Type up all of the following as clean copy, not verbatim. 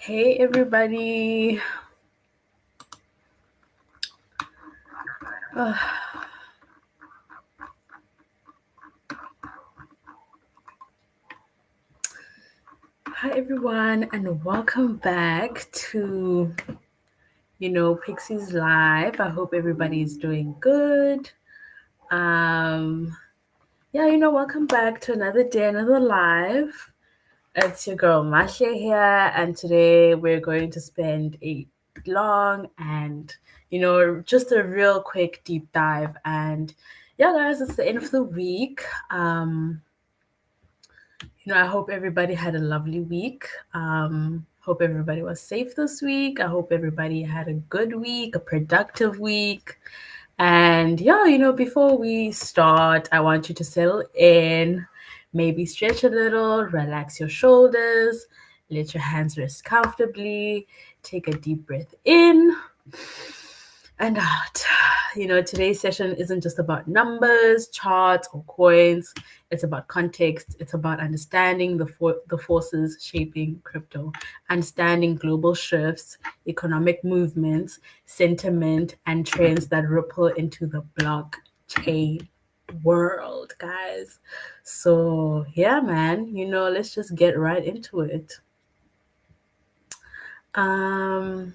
Hey everybody. Uh, Hi everyone and welcome back to Pixie's live. I hope everybody is doing good. Um welcome back to another day, another live. It's your girl Masha here, and today we're going to spend a long and just a real quick deep dive. And yeah, guys, it's the end of the week. I hope everybody had a lovely week. Hope everybody was safe this week. I hope everybody had a good week, a productive week. And yeah, before we start, I want you to settle in, maybe stretch a little, relax your shoulders, let your hands rest comfortably, take a deep breath in and out. Today's session isn't just about numbers, charts, or coins. It's about context. It's about understanding the forces shaping crypto, understanding global shifts, economic movements, sentiment, and trends that ripple into the blockchain world, guys. So, yeah, man, let's just get right into it. Um,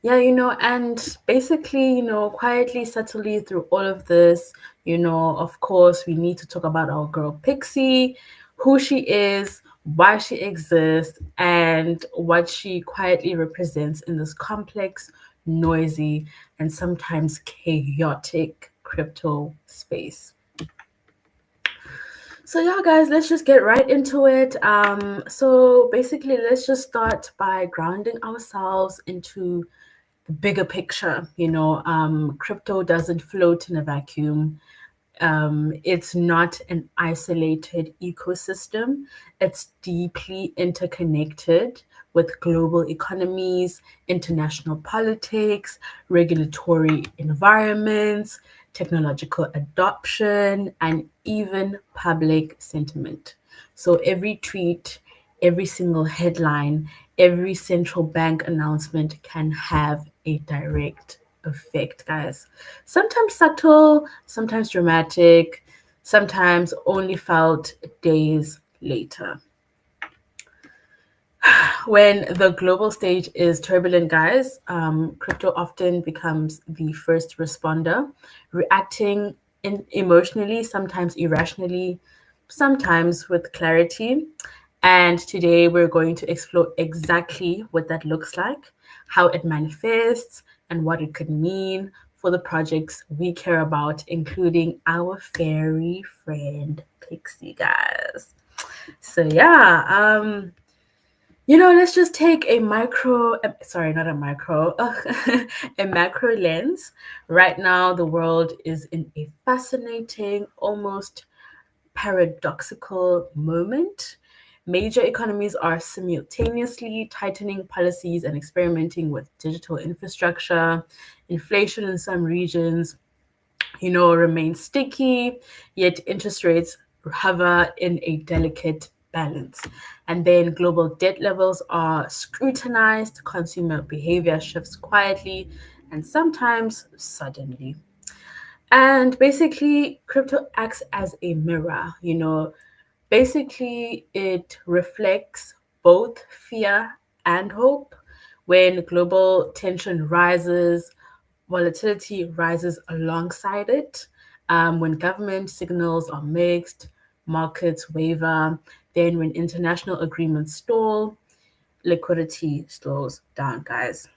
Yeah, and basically, quietly, subtly through all of this, of course, we need to talk about our girl Pixie, who she is, why she exists, and what she quietly represents in this complex, noisy, and sometimes chaotic crypto space. So yeah, guys, let's just get right into it. So basically, let's just start by grounding ourselves into the bigger picture. Crypto doesn't float in a vacuum. It's not an isolated ecosystem. It's deeply interconnected with global economies, international politics, regulatory environments, technological adoption, and even public sentiment. So every tweet, every single headline, every central bank announcement can have a direct effect, guys. Sometimes subtle, sometimes dramatic, sometimes only felt days later. When the global stage is turbulent, guys, crypto often becomes the first responder, reacting emotionally, sometimes irrationally, sometimes with clarity. And today we're going to explore exactly what that looks like, how it manifests, and what it could mean for the projects we care about, including our fairy friend Pixie, guys. So yeah, let's just take a sorry, not a micro, a macro lens. Right now, the world is in a fascinating, almost paradoxical moment. Major economies are simultaneously tightening policies and experimenting with digital infrastructure. Inflation in some regions, remains sticky, yet interest rates hover in a delicate balance. And then global debt levels are scrutinized, consumer behavior shifts quietly and sometimes suddenly. And basically, crypto acts as a mirror, Basically, it reflects both fear and hope. When global tension rises, volatility rises alongside it. When government signals are mixed, markets waver. Then, when international agreements stall, liquidity slows down, guys.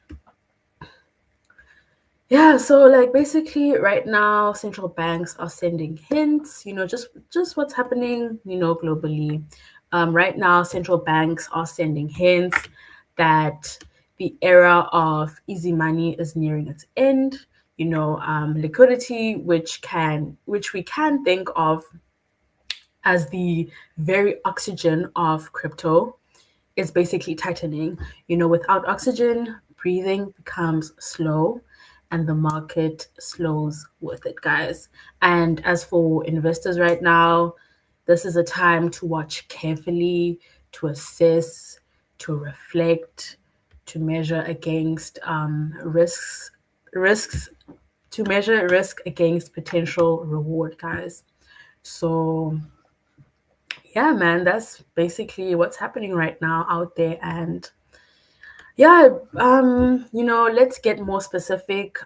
Yeah, so like basically right now central banks are sending hints, just what's happening, globally. Right now central banks are sending hints that the era of easy money is nearing its end. Liquidity, which we can think of as the very oxygen of crypto, is basically tightening. Without oxygen, breathing becomes slow and the market slows with it, guys. And as for investors right now, this is a time to watch carefully, to assess, to reflect, to measure against risks to measure risk against potential reward, guys. So yeah, man, that's basically what's happening right now out there. And yeah, let's get more specific.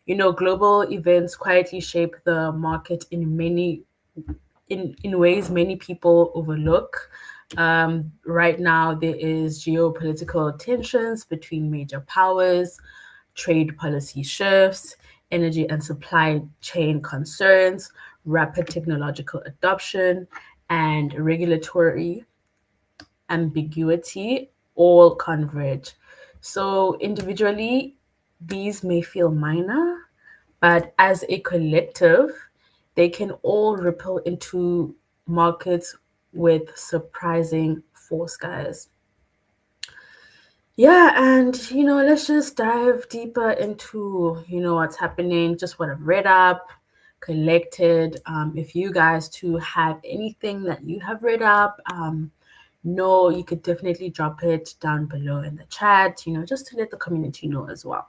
Global events quietly shape the market in ways many people overlook. Right now, there is geopolitical tensions between major powers, trade policy shifts, energy and supply chain concerns, rapid technological adoption, and regulatory ambiguity all converge. So, individually, these may feel minor, but as a collective, they can all ripple into markets with surprising force, guys. Yeah, and let's just dive deeper into what's happening, just what I've read up, collected. If you guys too have anything that you have read up, no, you could definitely drop it down below in the chat, just to let the community know as well.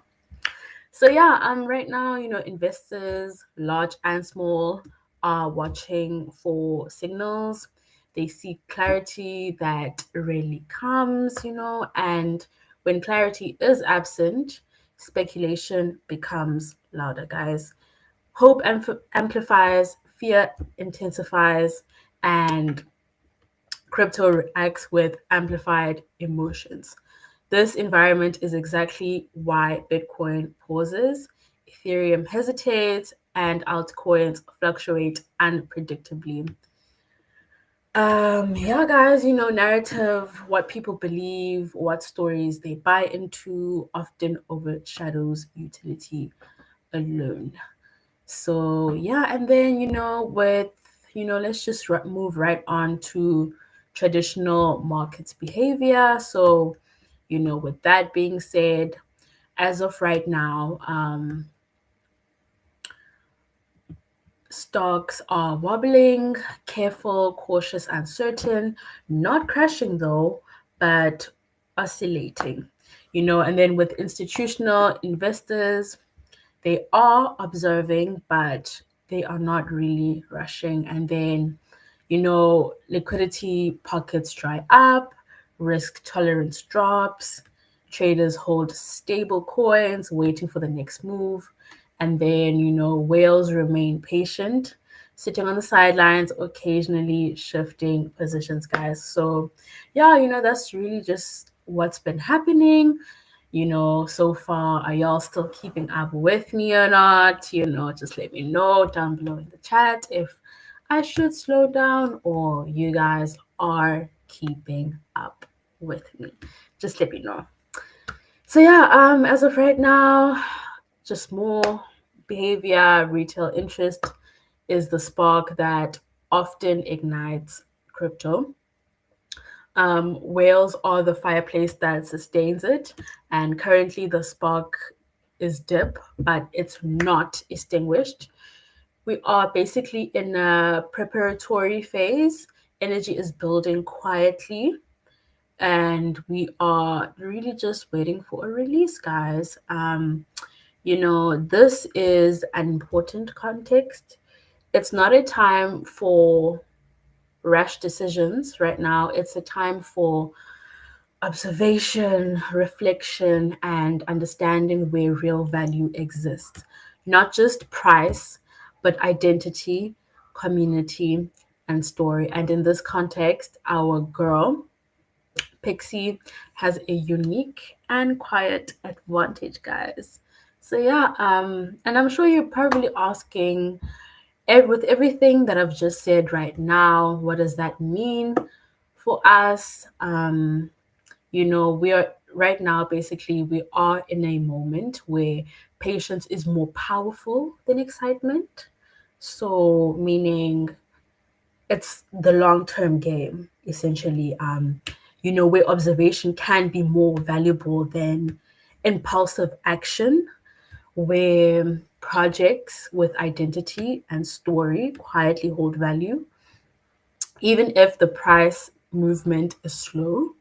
So yeah, right now, investors, large and small, are watching for signals. They seek clarity that rarely comes, and when clarity is absent, speculation becomes louder, guys. Hope amplifies, fear intensifies, and crypto reacts with amplified emotions. This environment is exactly why Bitcoin pauses, Ethereum hesitates, and altcoins fluctuate unpredictably. Yeah, guys, narrative, what people believe, what stories they buy into often overshadows utility alone. So yeah, and then let's just move right on to traditional markets behavior. So with that being said, as of right now, stocks are wobbling, careful, cautious, uncertain, not crashing though, but oscillating. And then with institutional investors, they are observing, but they are not really rushing. And then, liquidity pockets dry up, risk tolerance drops, traders hold stable coins, waiting for the next move. And then, whales remain patient, sitting on the sidelines, occasionally shifting positions, guys. So, yeah, that's really just what's been happening so far. Are y'all still keeping up with me or not? Just let me know down below in the chat if I should slow down or you guys are keeping up with me. Just let me know. So yeah, as of right now, just more behavior, retail interest is the spark that often ignites crypto. Whales are the fireplace that sustains it, and currently the spark is dip, but it's not extinguished. We are basically in a preparatory phase. Energy is building quietly, and we are really just waiting for a release, guys. This is an important context. It's not a time for rash decisions right now. It's a time for observation, reflection, and understanding where real value exists. Not just price, but identity, community, and story. And in this context, our girl, Pixie, has a unique and quiet advantage, guys. So yeah, and I'm sure you're probably asking, with everything that I've just said right now, what does that mean for us? We are right now, basically, we are in a moment where patience is more powerful than excitement. So, meaning it's the long term game, essentially. Where observation can be more valuable than impulsive action, where projects with identity and story quietly hold value, even if the price movement is slow.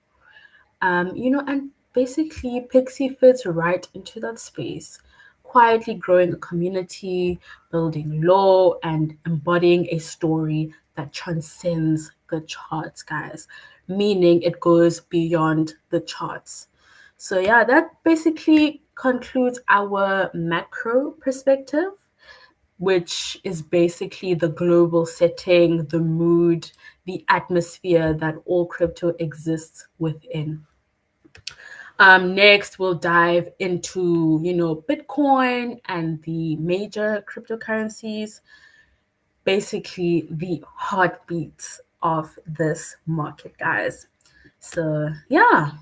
And basically Pixie fits right into that space, quietly growing a community, building law, and embodying a story that transcends the charts, guys, meaning it goes beyond the charts. So, yeah, that basically concludes our macro perspective, which is basically the global setting, the mood, the atmosphere that all crypto exists within. Next, we'll dive into, Bitcoin and the major cryptocurrencies, basically the heartbeats of this market, guys. So, yeah.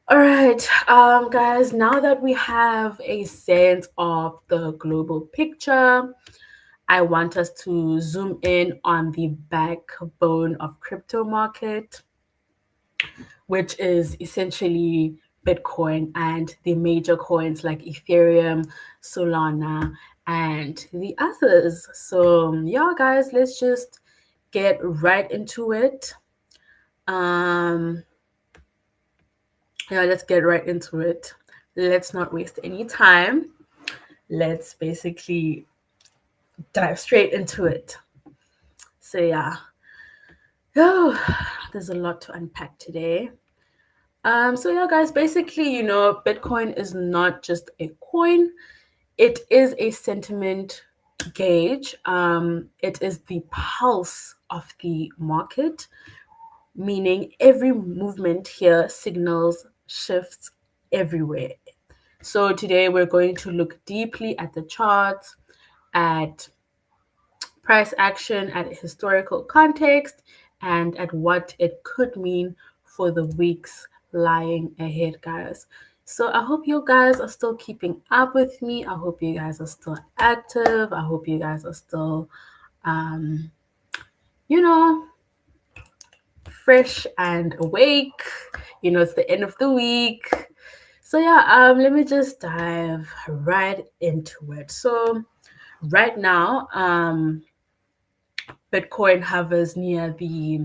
All right, guys, now that we have a sense of the global picture, I want us to zoom in on the backbone of crypto market, which is essentially Bitcoin and the major coins like Ethereum, Solana, and the others. So, yeah, guys, let's just get right into it. Um, let's get right into it. Let's not waste any time. Let's basically dive straight into it. So, yeah. Oh, there's a lot to unpack today. So yeah, guys, basically, Bitcoin is not just a coin, it is a sentiment gauge. It is the pulse of the market, meaning every movement here signals shifts everywhere. So today we're going to look deeply at the charts, at price action, at historical context, and at what it could mean for the weeks lying ahead, guys. So I hope you guys are still keeping up with me. I hope you guys are still active. I hope you guys are still, um, you know, fresh and awake. It's the end of the week. So yeah, let me just dive right into it. So right now, Bitcoin hovers near the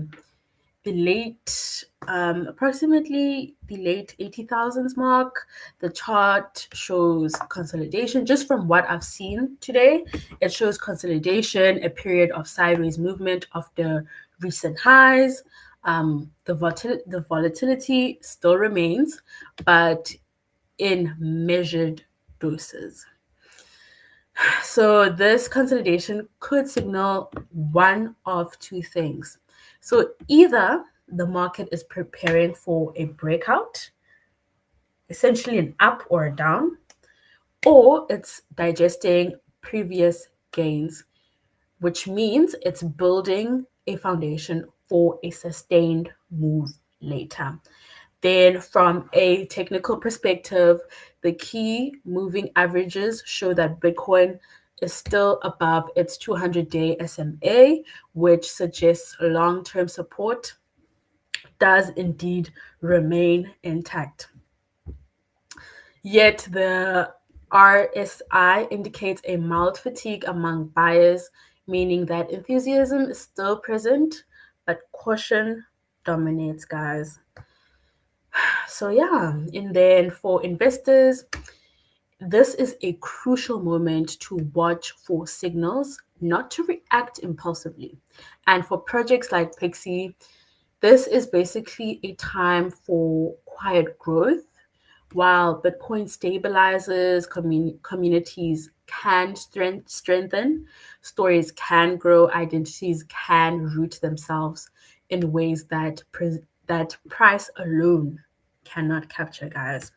late approximately the late 80,000s mark. The chart shows consolidation. Just from what I've seen today, it shows consolidation, a period of sideways movement after recent highs. The volatility still remains, but in measured doses. So this consolidation could signal one of two things. So either the market is preparing for a breakout, essentially an up or a down, or it's digesting previous gains, which means it's building a foundation for a sustained move later. Then, from a technical perspective, the key moving averages show that Bitcoin is still above its 200-day SMA, which suggests long term support does indeed remain intact. Yet, the RSI indicates a mild fatigue among buyers, meaning that enthusiasm is still present, but caution dominates, guys. So, yeah, and then for investors, this is a crucial moment to watch for signals, not to react impulsively. And for projects like Pixie, this is basically a time for quiet growth. While Bitcoin stabilizes, communities can strengthen, stories can grow, identities can root themselves in ways that price alone cannot capture, guys.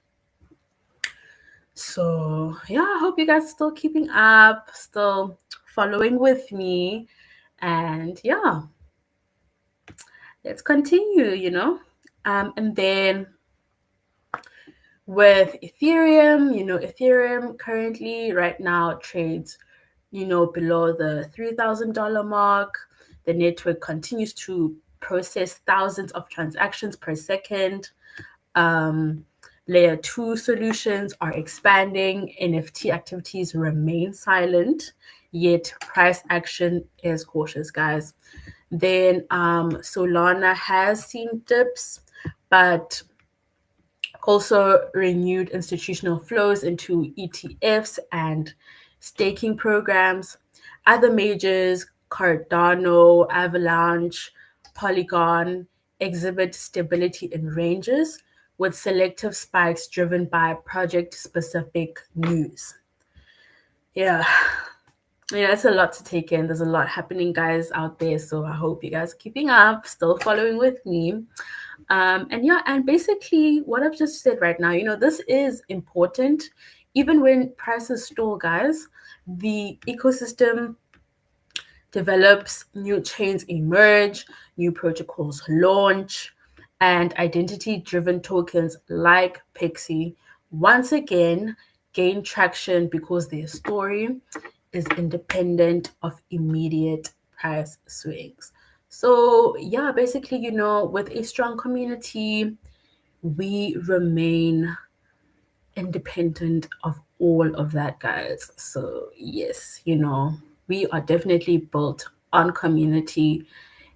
So, yeah, I hope you guys are still keeping up, still following with me. And yeah, let's continue. And then with Ethereum, Ethereum currently right now trades, below the $3,000 mark. The network continues to process thousands of transactions per second. Um, Layer 2 solutions are expanding, NFT activities remain silent, yet price action is cautious, guys. Then Solana has seen dips, but Also, renewed institutional flows into ETFs and staking programs. Other majors, Cardano, Avalanche, Polygon, exhibit stability in ranges with selective spikes driven by project specific news. Yeah, yeah, it's a lot to take in. There's a lot happening, guys, out there. So I hope you guys are keeping up, still following with me. And yeah, and basically what I've just said right now, this is important. Even when prices stall, guys, the ecosystem develops, new chains emerge, new protocols launch, and identity driven tokens like Pixie once again gain traction because their story is independent of immediate price swings. So, yeah, basically, with a strong community, we remain independent of all of that, guys. So, yes, we are definitely built on community.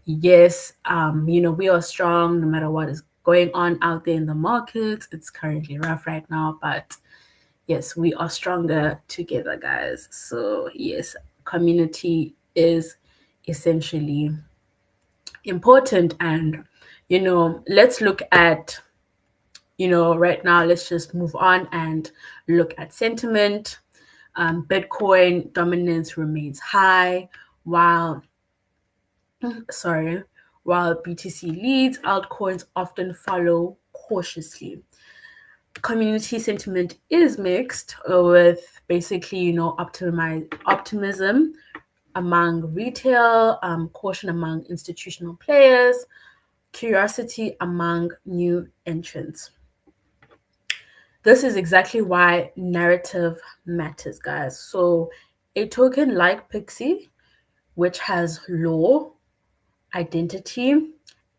Yes, we are strong no matter what is going on out there in the market. It's currently rough right now, but yes, we are stronger together, guys. So, yes, community is essentially important. And, let's look at, right now, let's just move on and look at sentiment. Bitcoin dominance remains high, while, sorry, while BTC leads, altcoins often follow cautiously. Community sentiment is mixed with basically, optimism among retail, caution among institutional players, curiosity among new entrants. This is exactly why narrative matters, guys. So, a token like Pixie, which has lore, identity,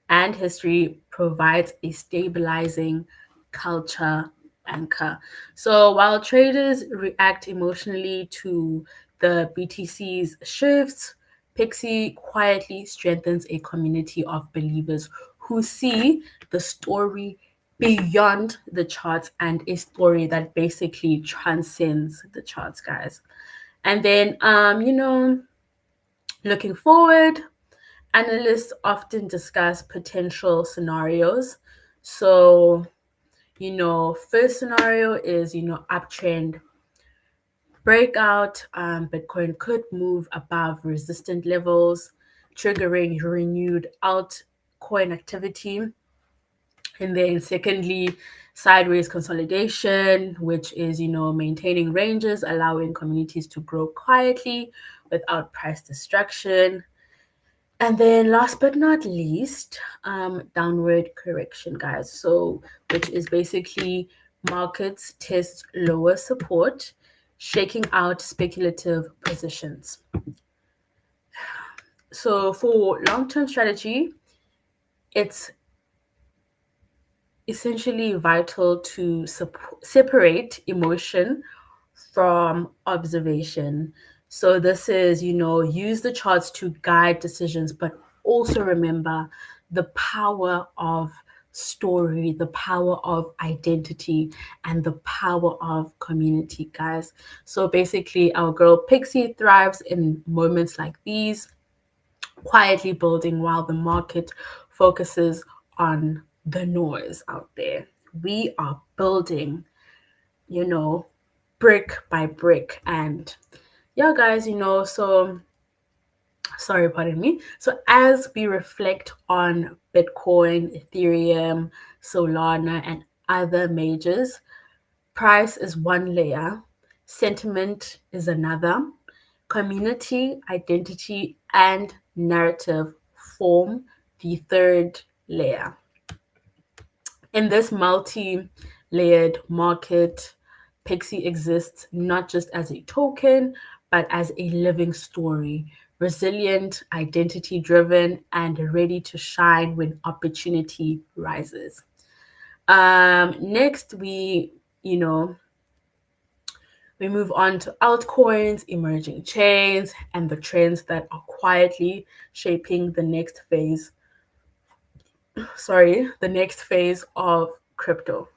and history, provides a stabilizing culture anchor. So, while traders react emotionally to the BTC's shifts, Pixie quietly strengthens a community of believers who see the story beyond the charts, and a story that basically transcends the charts, guys. And then, looking forward, analysts often discuss potential scenarios. So, first scenario is, uptrend breakout. Bitcoin could move above resistant levels, triggering renewed altcoin activity. And then secondly, sideways consolidation, which is, maintaining ranges, allowing communities to grow quietly without price destruction. And then last but not least, downward correction, guys. So, which is basically markets test lower support, shaking out speculative positions. So, for long term strategy, it's essentially vital to separate emotion from observation. So this is, use the charts to guide decisions, but also remember the power of story, the power of identity, and the power of community, guys. So basically, our girl Pixie thrives in moments like these, quietly building while the market focuses on the noise out there. We are building, you know, brick by brick. And yeah, guys, so sorry, pardon me. So as we reflect on Bitcoin, Ethereum, Solana, and other majors, price is one layer, sentiment is another, community, identity, and narrative form the third layer. In this multi layered market, Pixie exists not just as a token, but as a living story, resilient, identity driven, and ready to shine when opportunity rises. Next, you know, we move on to altcoins, emerging chains, and the trends that are quietly shaping the next phase of crypto.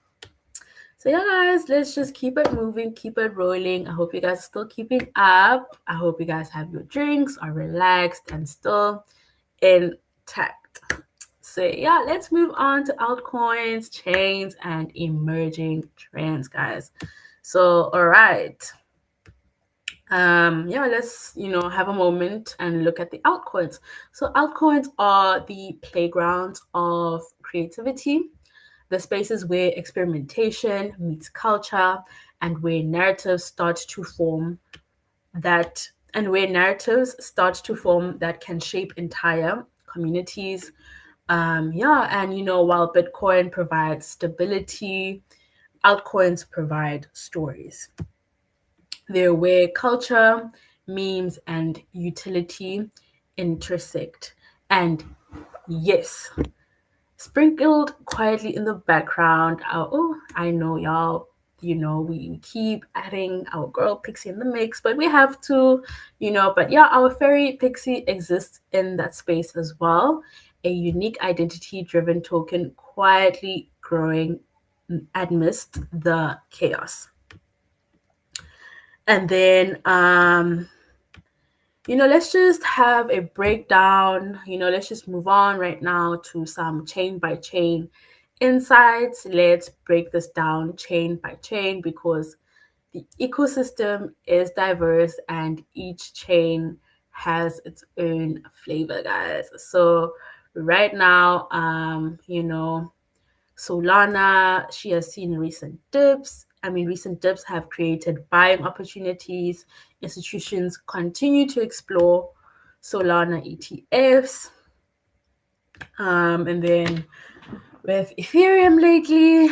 So yeah, guys, let's just keep it moving, keep it rolling. I hope you guys are still keeping up. I hope you guys have your drinks, are relaxed and still intact. So yeah, let's move on to altcoins, chains, and emerging trends, guys. So all right. Yeah, let's have a moment and look at the altcoins. So altcoins are the playgrounds of creativity, the spaces where experimentation meets culture, and where narratives start to form that can shape entire communities. Yeah, and while Bitcoin provides stability, altcoins provide stories. They're where culture, memes, and utility intersect. And yes, sprinkled quietly in the background. Oh, I know y'all. We keep adding our girl Pixie in the mix, but we have to, But yeah, our fairy Pixie exists in that space as well. A unique identity driven token quietly growing amidst the chaos. And then, let's just have a breakdown. Let's just move on right now to some chain by chain insights. Let's break this down chain by chain because the ecosystem is diverse and each chain has its own flavor, guys. So right now, Solana, she has seen recent dips. Recent dips have created buying opportunities. Institutions continue to explore Solana ETFs. And then with Ethereum lately,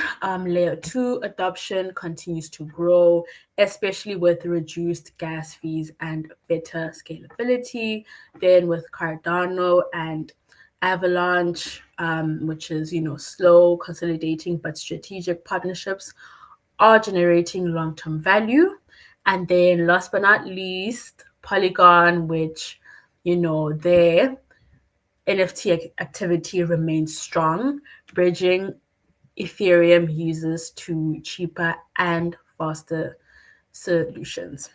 layer 2 adoption continues to grow, especially with reduced gas fees and better scalability. Then with Cardano and Avalanche, which is, slow, consolidating, but strategic partnerships are generating long-term value. And then last but not least, Polygon, which, their NFT activity remains strong, bridging Ethereum users to cheaper and faster solutions.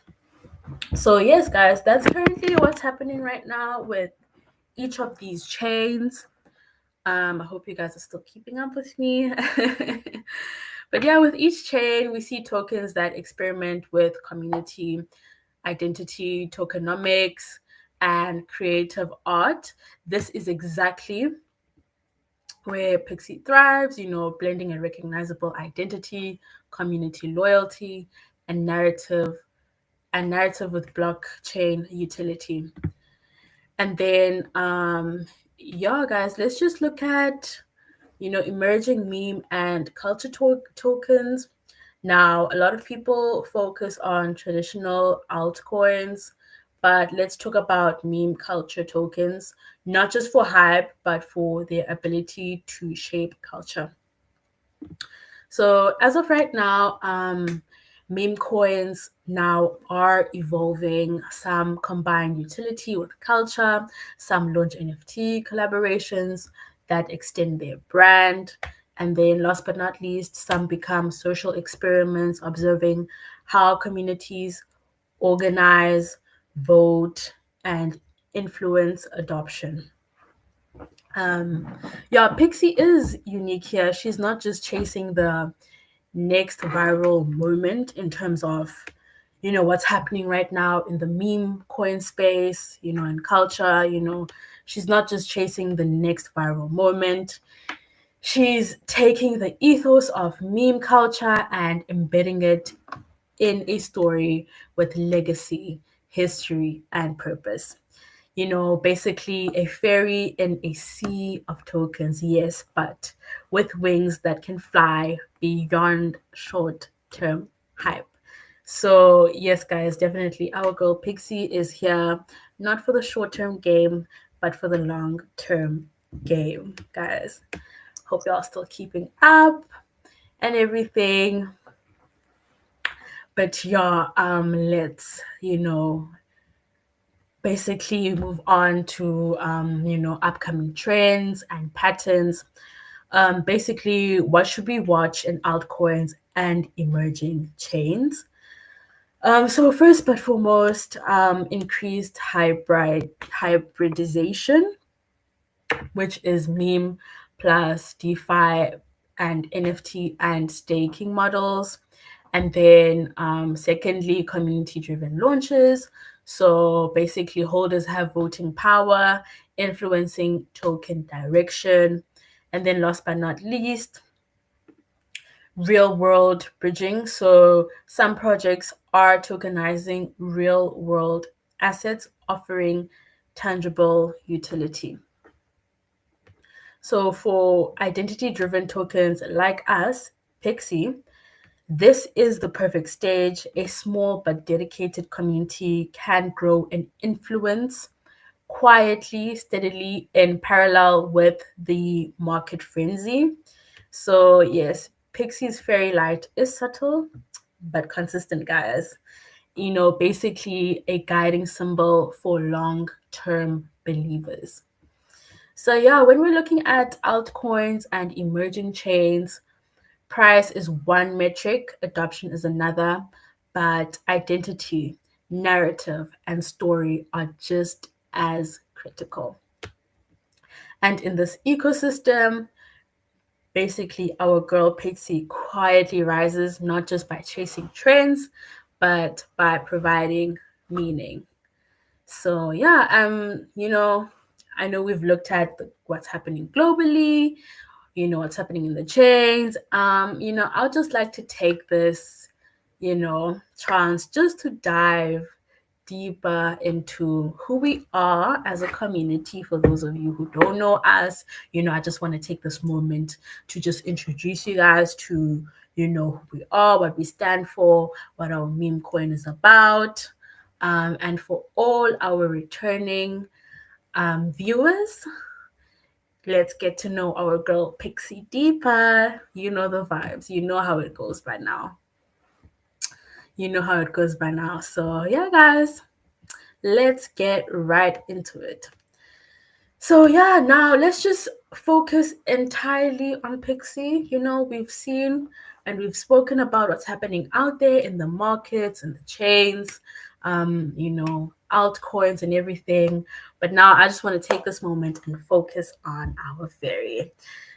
So, yes, guys, that's currently what's happening right now with each of these chains. I hope you guys are still keeping up with me. But yeah, with each chain, we see tokens that experiment with community identity, tokenomics, and creative art. This is exactly where Pixie thrives, blending a recognizable identity, community loyalty, and narrative with blockchain utility. And then yeah, guys, let's just look at emerging meme and culture tokens. Now, a lot of people focus on traditional altcoins, but let's talk about meme culture tokens, not just for hype, but for their ability to shape culture. So, as of right now, meme coins now are evolving. Some combine utility with culture, some launch NFT collaborations that extend their brand. And then, last but not least, some become social experiments, observing how communities organize, vote, and influence adoption. Yeah, Pixie is unique here. She's not just chasing the next viral moment in terms of what's happening right now in the meme coin space, in culture. She's not just chasing the next viral moment. She's taking the ethos of meme culture and embedding it in a story with legacy, history, and purpose. Basically a fairy in a sea of tokens, yes, but with wings that can fly beyond short term hype. So, yes, guys, definitely our girl Pixie is here not for the short term game, but for the long term game, guys. Hope y'all still keeping up and everything. But yeah, let's, basically move on to upcoming trends and patterns. Basically, what should we watch in altcoins and emerging chains. So first but foremost, increased hybridization, which is meme plus DeFi and NFT and staking models. And then, secondly, community driven launches. So basically, holders have voting power, influencing token direction. And then, last but not least, real world bridging. So some projects are tokenizing real world assets, offering tangible utility. So for identity driven tokens like us, Pixie, this is the perfect stage. A small but dedicated community can grow and influence quietly, steadily, in parallel with the market frenzy. So, yes, Pixie's fairy light is subtle but consistent, guys. Basically a guiding symbol for long term believers. So, yeah, when we're looking at altcoins and emerging chains, price is one metric, adoption is another, but identity, narrative, and story are just as critical. And in this ecosystem, basically, our girl Pixie quietly rises not just by chasing trends, but by providing meaning. So yeah, I know we've looked at what's happening globally, what's happening in the chains. I'll just like to take this, chance just to dive deeper into who we are as a community. For those of you who don't know us, I just want to take this moment to just introduce you guys to, who we are, what we stand for, what our meme coin is about. And for all our returning viewers, let's get to know our girl Pixie deeper. You know the vibes. You know how it goes by now. So, yeah, guys, let's get right into it. So, yeah, now let's just focus entirely on Pixie. We've seen and we've spoken about what's happening out there in the markets and the chains, altcoins and everything. But now I just want to take this moment and focus on our fairy.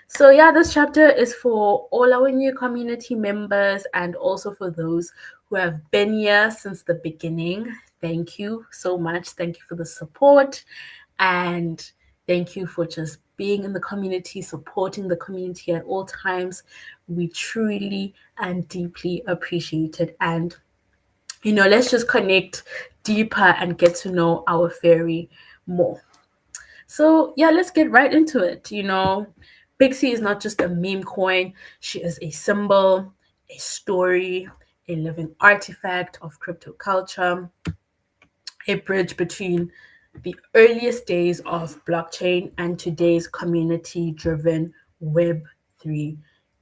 So, yeah, this chapter is for all our new community members and also for those who have been here since the beginning. Thank you so much. Thank you for the support. And thank you for just being in the community, supporting the community at all times. We truly and deeply appreciate it. And, let's just connect deeper and get to know our fairy more. So, yeah, let's get right into it. Pixie is not just a meme coin, she is a symbol, a story, a living artifact of crypto culture, a bridge between the earliest days of blockchain and today's community driven Web3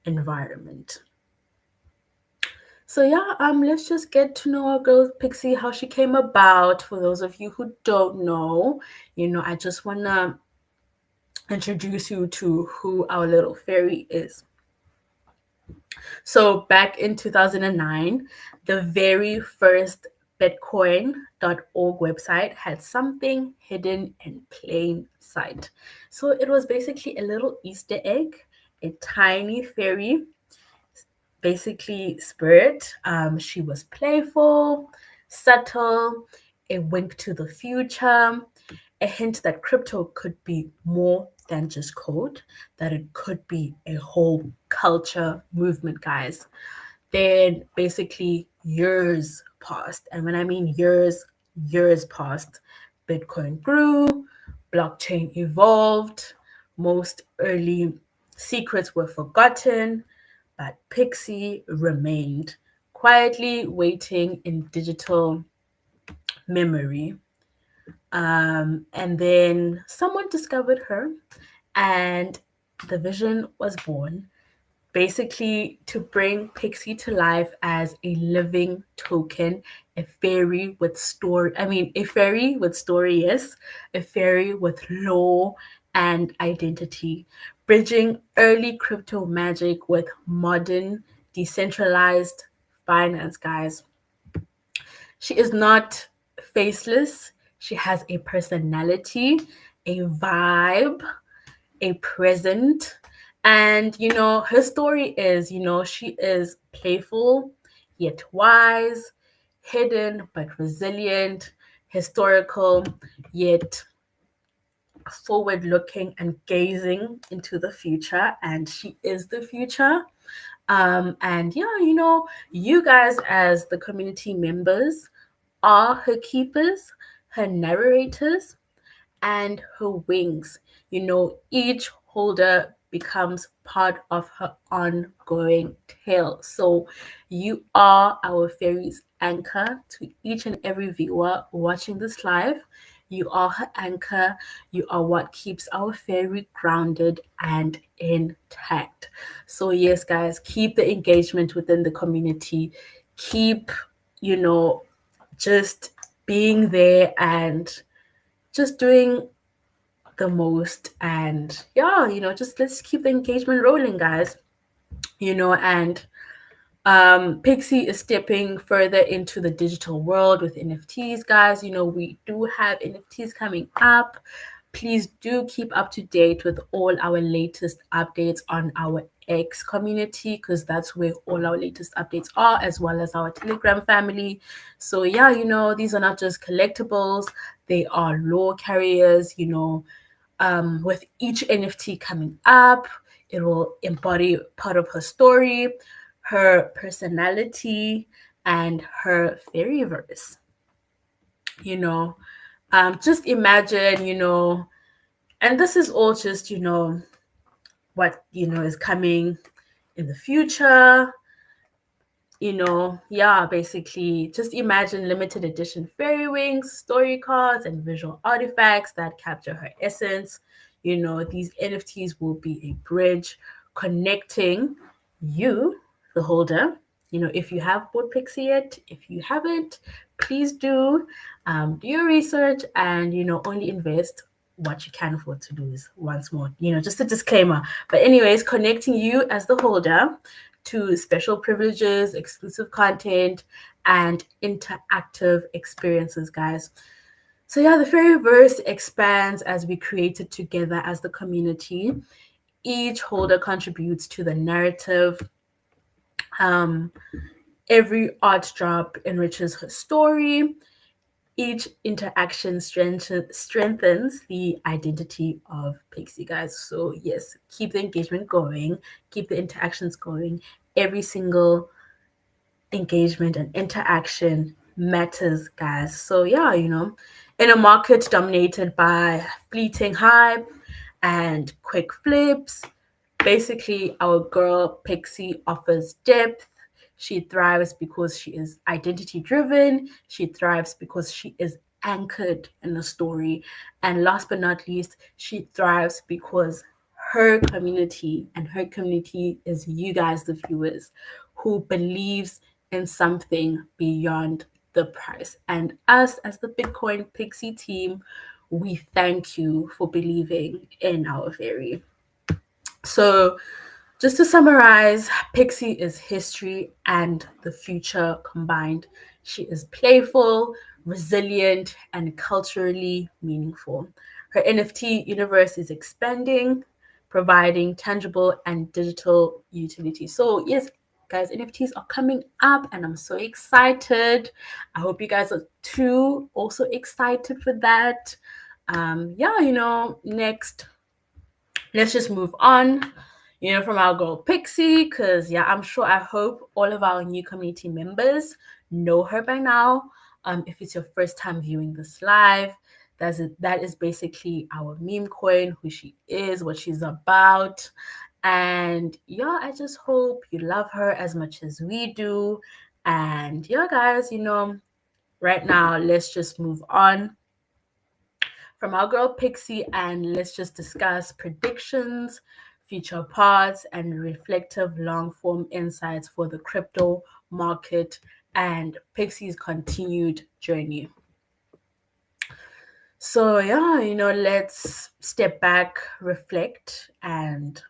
environment. So yeah, let's just get to know our girl Pixie, how she came about. For those of you who don't know, I just wanna introduce you to who our little fairy is. So back in 2009, the very first Bitcoin.org website had something hidden in plain sight. So it was basically a little Easter egg, a tiny fairy, basically spirit. She was playful, subtle, a wink to the future, a hint that crypto could be more than just code, that it could be a whole culture movement, guys. Then basically years passed. And when I mean years passed. Bitcoin grew, blockchain evolved, most early secrets were forgotten, but Pixie remained quietly waiting in digital memory. And then someone discovered her, and the vision was born, basically to bring Pixie to life as a living token, a fairy with story. I mean, a fairy with story, yes, a fairy with lore and identity, bridging early crypto magic with modern decentralized finance, guys. She is not faceless. She has a personality, a vibe, a present. And, her story is, she is playful, yet wise, hidden but resilient, historical, yet forward looking and gazing into the future. And she is the future. And yeah, you guys as the community members are her keepers, her narrators, and her wings. Each holder becomes part of her ongoing tale. So you are our fairy's anchor to each and every viewer watching this live. You are her anchor. You are what keeps our fairy grounded and intact. So, yes, guys, keep the engagement within the community. Keep, you know, just being there and just doing the most. And yeah, just let's keep the engagement rolling, guys. And Pixie is stepping further into the digital world with NFTs, guys. We do have NFTs coming up. Please do keep up to date with all our latest updates on our X community, because that's where all our latest updates are, as well as our Telegram family. So yeah, these are not just collectibles, they are law carriers. With each NFT coming up, it will embody part of her story, her personality, and her fairyverse. Just imagine, and this is all just, what, is coming in the future. Yeah, basically, just imagine limited edition fairy wings, story cards, and visual artifacts that capture her essence. These NFTs will be a bridge connecting you, the holder. If you have bought Pixie yet, if you haven't, please do your research and, only invest what you can afford to lose. Once more, just a disclaimer. But anyways, connecting you as the holder to special privileges, exclusive content, and interactive experiences, guys. So yeah, the Fairyverse expands as we create it together as the community. Each holder contributes to the narrative. Every art drop enriches her story. Each interaction strengthens the identity of Pixie, guys. So yes, keep the engagement going, keep the interactions going. Every single engagement and interaction matters, guys. So yeah, in a market dominated by fleeting hype and quick flips, basically our girl Pixie offers depth. She thrives because she is identity driven. She thrives because she is anchored in a story. And last but not least, she thrives because her community, and her community is you guys, the viewers, who believes in something beyond the price. And us as the Bitcoin Pixie team, we thank you for believing in our fairy. So, just to summarize, Pixie is history and the future combined. She is playful, resilient, and culturally meaningful. Her NFT universe is expanding, providing tangible and digital utility. So, yes, guys, NFTs are coming up and I'm so excited. I hope you guys are too also excited for that. Yeah, next, let's just move on, from our girl Pixie, because yeah, I hope all of our new community members know her by now. If it's your first time viewing this live, that is basically our meme queen, who she is, what she's about. And yeah, I just hope you love her as much as we do. And yeah, guys, right now, let's just move on from our girl Pixie, and let's just discuss predictions, future parts, and reflective long form insights for the crypto market and Pixie's continued journey. So, yeah, let's step back, reflect, and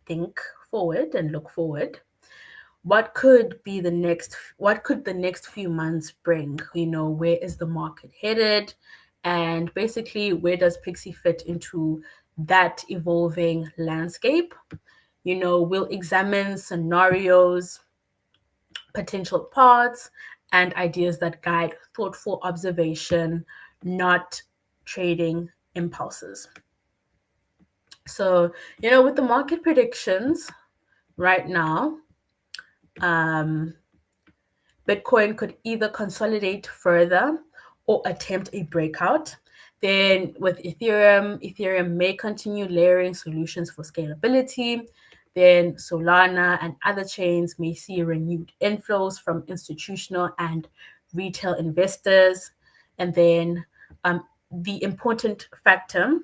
think forward and look forward. what could the next few months bring? Where is the market headed? And basically, where does Pixie fit into that evolving landscape? We'll examine scenarios, potential paths, and ideas that guide thoughtful observation, not trading impulses. So, with the market predictions right now, um, Bitcoin could either consolidate further or attempt a breakout. Then with Ethereum may continue layering solutions for scalability. Then Solana and other chains may see renewed inflows from institutional and retail investors. And then the important factor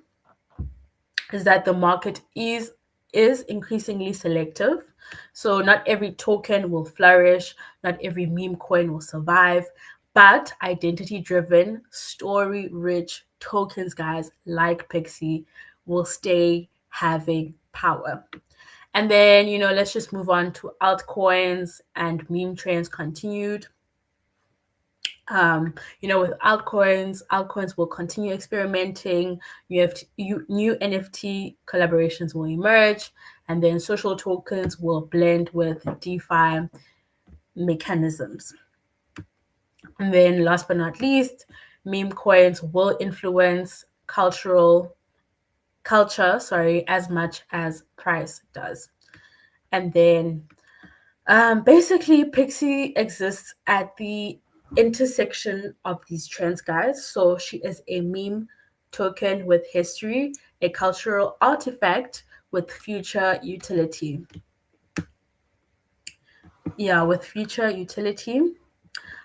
is that the market is increasingly selective. So not every token will flourish, not every meme coin will survive, but identity driven, story rich tokens, guys, like Pixie, will stay having power. And then, let's just move on to altcoins and meme trends continued. With altcoins will continue experimenting. New NFT collaborations will emerge, and then social tokens will blend with DeFi mechanisms. And then, last but not least, meme coins will influence culture, as much as price does. And then, basically, Pixie exists at the intersection of these trends, guys. So she is a meme token with history, a cultural artifact with future utility. Yeah, with future utility.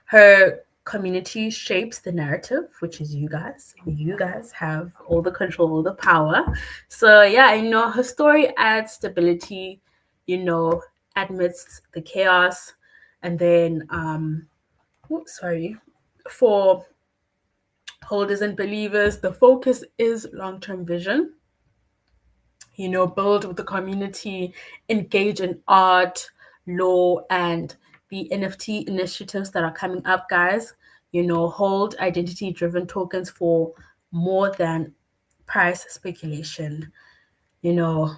Her community shapes the narrative, which is you guys. You guys have all the control, all the power. So yeah, her story adds stability, you know, amidst the chaos. And then for holders and believers, the focus is long-term vision. Build with the community, engage in art, law, and the NFT initiatives that are coming up, guys. Hold identity driven tokens for more than price speculation. You know,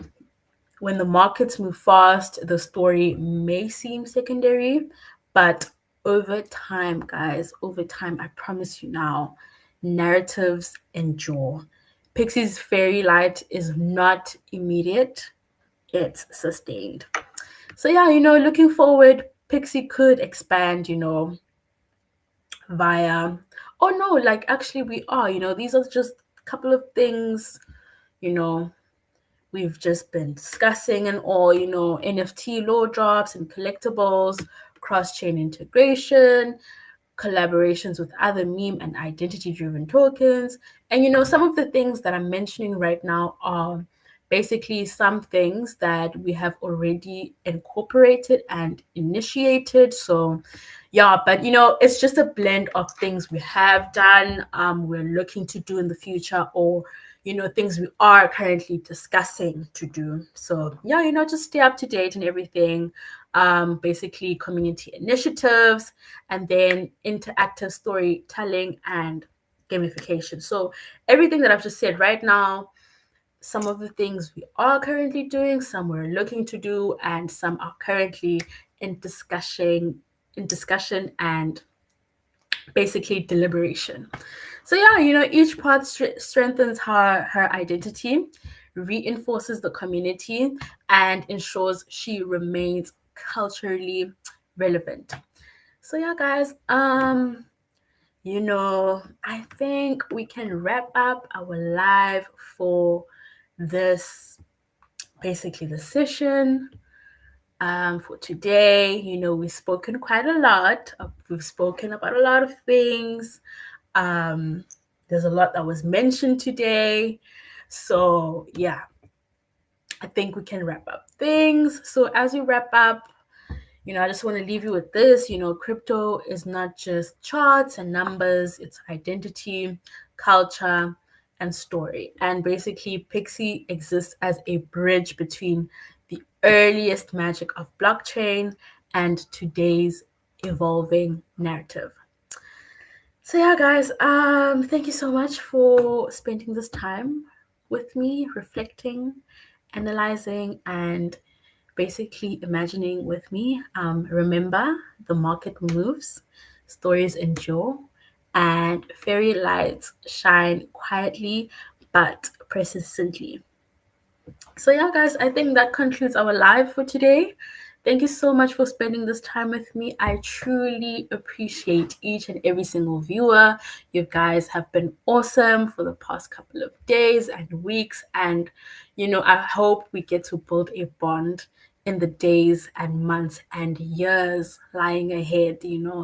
when the markets move fast, the story may seem secondary, but over time, guys, over time, I promise you now, narratives endure. Pixie's fairy light is not immediate, it's sustained. So, yeah, looking forward, Pixie could expand, via, oh no, like actually we are, these are just a couple of things, you know, we've just been discussing and all, NFT law drops and collectibles, cross-chain integration, collaborations with other meme and identity-driven tokens. And, some of the things that I'm mentioning right now are basically some things that we have already incorporated and initiated. So, yeah, but it's just a blend of things we have done, we're looking to do in the future, or things we are currently discussing to do. So yeah, just stay up to date and everything. Basically community initiatives, and then interactive storytelling and gamification. So everything that I've just said right now, some of the things we are currently doing, some we're looking to do, and some are currently in discussion and basically deliberation. So yeah, each part strengthens her identity, reinforces the community, and ensures she remains culturally relevant. So yeah, guys, I think we can wrap up our live for this, basically the session. For today, we've spoken quite a lot. We've spoken about a lot of things. There's a lot that was mentioned today. So, yeah, I think we can wrap up things. So, as we wrap up, I just want to leave you with this. Crypto is not just charts and numbers, it's identity, culture, and story. And basically, Pixie exists as a bridge between the earliest magic of blockchain and today's evolving narrative. So yeah, guys, thank you so much for spending this time with me, reflecting, analyzing, and basically imagining with me. Remember, the market moves, stories endure, and fairy lights shine quietly but persistently. So, yeah, guys, I think that concludes our live for today. Thank you so much for spending this time with me. I truly appreciate each and every single viewer. You guys have been awesome for the past couple of days and weeks. And, I hope we get to build a bond in the days and months and years lying ahead.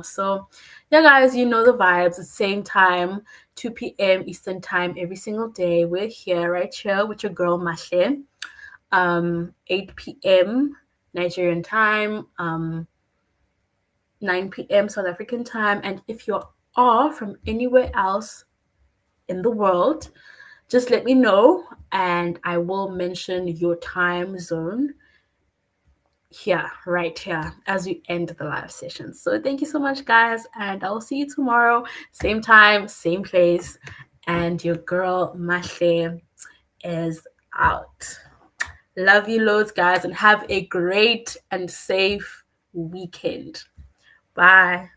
So, yeah, guys, you know the vibes. The same time, 2 p.m. Eastern Time every single day. We're here, right here with your girl, Mashle. 8 p.m. Nigerian time, 9 p.m. South African time. And if you are from anywhere else in the world, just let me know and I will mention your time zone here, right here, as we end the live session. So thank you so much, guys, and I'll see you tomorrow, same time, same place. And your girl, Mashle, is out. Love you loads, guys, and have a great and safe weekend. Bye.